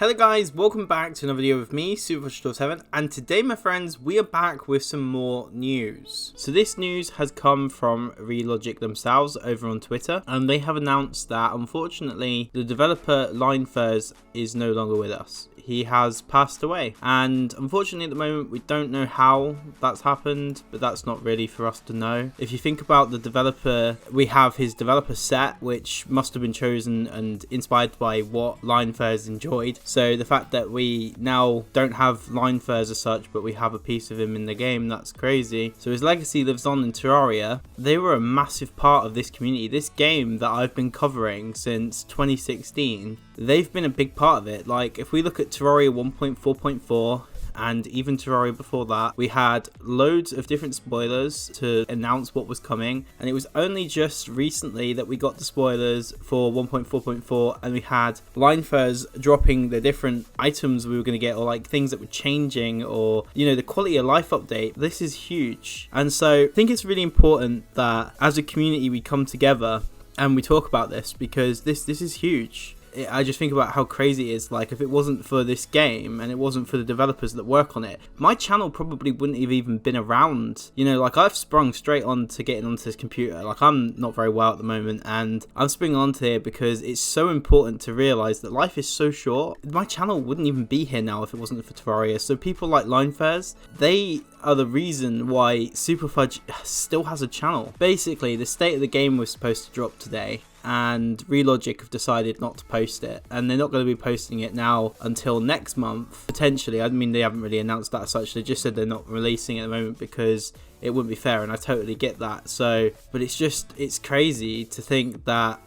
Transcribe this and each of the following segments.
Hello guys, welcome back to another video with me, Super7, and today my friends, we are back with some more news. So this news has come from Relogic themselves over on Twitter, and they have announced that unfortunately the developer Leinfors is no longer with us. He has passed away, and unfortunately at the moment we don't know how that's happened, but that's not really for us to know. If you think about the developer, we have his developer set, which must have been chosen and inspired by what Leinfors enjoyed. So the fact that we now don't have Leinfors as such, but we have a piece of him in the game, that's crazy. So his legacy lives on in Terraria. They were a massive part of this community. This game that I've been covering since 2016, they've been a big part of it. Like if we look at Terraria 1.4.4, and even Terraria before that, we had loads of different spoilers to announce what was coming, and it was only just recently that we got the spoilers for 1.4.4 and we had Leinfors dropping the different items we were going to get, or like things that were changing, or you know, the quality of life update. This is huge, and so I think it's really important that as a community we come together and we talk about this, because this is huge. I just think about how crazy it is. Like if it wasn't for this game and it wasn't for the developers that work on it, my channel probably wouldn't have even been around. You know, like I've sprung straight on to getting onto this computer. Like I'm not very well at the moment, and I'm springing onto here because it's so important to realize that life is so short. My channel wouldn't even be here now if it wasn't for Terraria. So people like Leinfors, they are the reason why Superfudge still has a channel. Basically, the state of the game was supposed to drop today, and Relogic have decided not to post it, and they're not going to be posting it now until next month, potentially. I mean, they haven't really announced that as such. They just said they're not releasing it at the moment because it wouldn't be fair, and I totally get that. So, but it's crazy to think that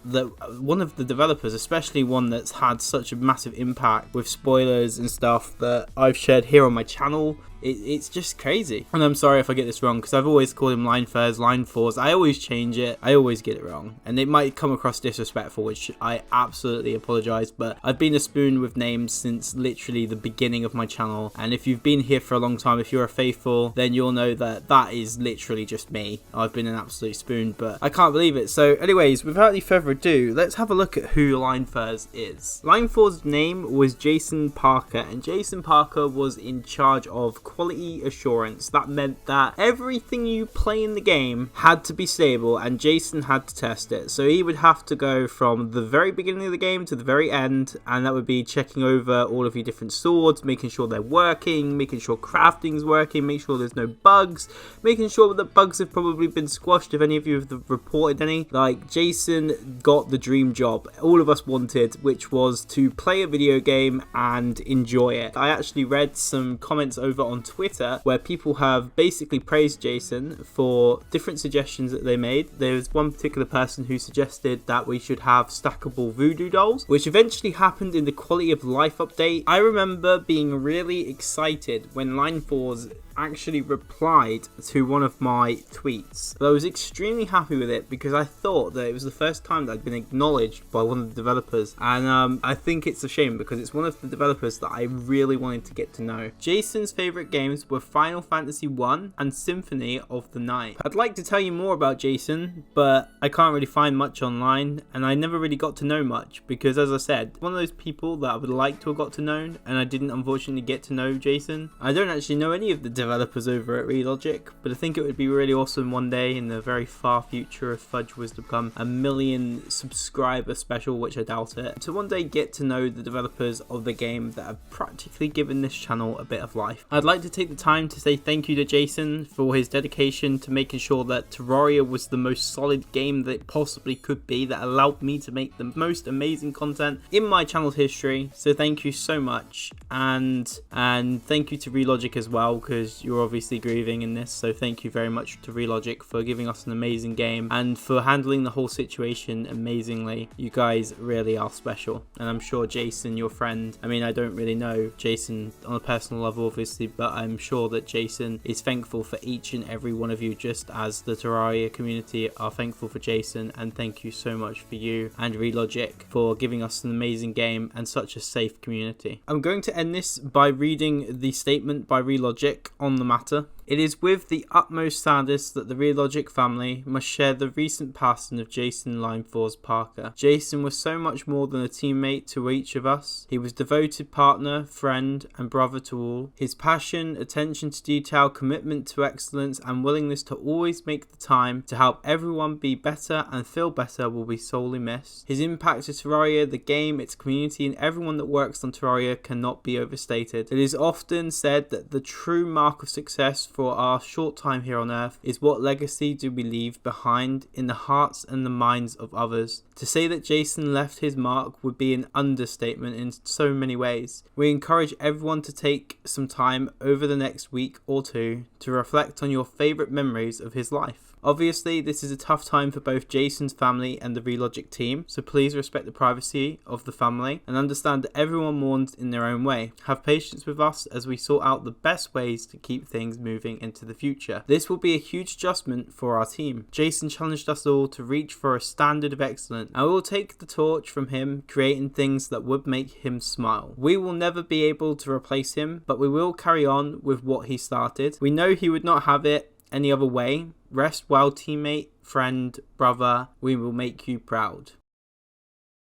one of the developers, especially one that's had such a massive impact with spoilers and stuff that I've shared here on my channel, it's just crazy. And I'm sorry if I get this wrong, because I've always called him Leinfors. I always change it. I always get it wrong, and it might come across disrespectful, which I absolutely apologize. But I've been a spoon with names since literally the beginning of my channel, and if you've been here for a long time, if you're a faithful, then you'll know that that is literally just me. I've been an absolute spoon, but I can't believe it. So anyways, without any further ado, let's have a look at who Leinfors is. Leinfors' name was Jason Parker, and Jason Parker was in charge of quality assurance. That meant that everything you play in the game had to be stable, and Jason had to test it. So he would have to go from the very beginning of the game to the very end, and that would be checking over all of your different swords, making sure they're working, making sure crafting's working, making sure there's no bugs, making sure that bugs have probably been squashed if any of you have reported any. Like, Jason got the dream job all of us wanted, which was to play a video game and enjoy it. I actually read some comments over on Twitter where people have basically praised Jason for different suggestions that they made. There was one particular person who suggested that we should have stackable voodoo dolls, which eventually happened in the quality of life update. I remember being really excited when Leinfors actually replied to one of my tweets. But I was extremely happy with it because I thought that it was the first time that I'd been acknowledged by one of the developers, and I think it's a shame because it's one of the developers that I really wanted to get to know. Jason's favourite games were Final Fantasy 1 and Symphony of the Night. I'd like to tell you more about Jason, but I can't really find much online, and I never really got to know much because, as I said, one of those people that I would like to have got to know, and I didn't unfortunately get to know Jason. I don't actually know any of the developers over at Relogic, but I think it would be really awesome one day in the very far future if Fudge was to become a 1 million subscriber special, which I doubt it, to one day get to know the developers of the game that have practically given this channel a bit of life. I'd like to take the time to say thank you to Jason for his dedication to making sure that Terraria was the most solid game that it possibly could be, that allowed me to make the most amazing content in my channel's history. So thank you so much, and thank you to Relogic as well, because you're obviously grieving in this. So thank you very much to Relogic for giving us an amazing game and for handling the whole situation amazingly. You guys really are special, and I'm sure Jason, your friend, I mean, I don't really know Jason on a personal level obviously, but I'm sure that Jason is thankful for each and every one of you, just as the Terraria community are thankful for Jason. And thank you so much for you and Relogic for giving us an amazing game and such a safe community. I'm going to end this by reading the statement by Relogic on the matter. It is with the utmost sadness that the Realogic family must share the recent passing of Jason Leinfors Parker. Jason was so much more than a teammate to each of us. He was devoted partner, friend, and brother to all. His passion, attention to detail, commitment to excellence, and willingness to always make the time to help everyone be better and feel better will be sorely missed. His impact to Terraria, the game, its community, and everyone that works on Terraria cannot be overstated. It is often said that the true mark of success for our short time here on Earth is what legacy do we leave behind in the hearts and the minds of others. To say that Jason left his mark would be an understatement in so many ways. We encourage everyone to take some time over the next week or two to reflect on your favourite memories of his life. Obviously, this is a tough time for both Jason's family and the Realogic team, so please respect the privacy of the family and understand that everyone mourns in their own way. Have patience with us as we sort out the best ways to keep things moving into the future. This will be a huge adjustment for our team. Jason challenged us all to reach for a standard of excellence, and we will take the torch from him, creating things that would make him smile. We will never be able to replace him, but we will carry on with what he started. We know he would not have it any other way. Rest well, teammate, friend, brother. We will make you proud.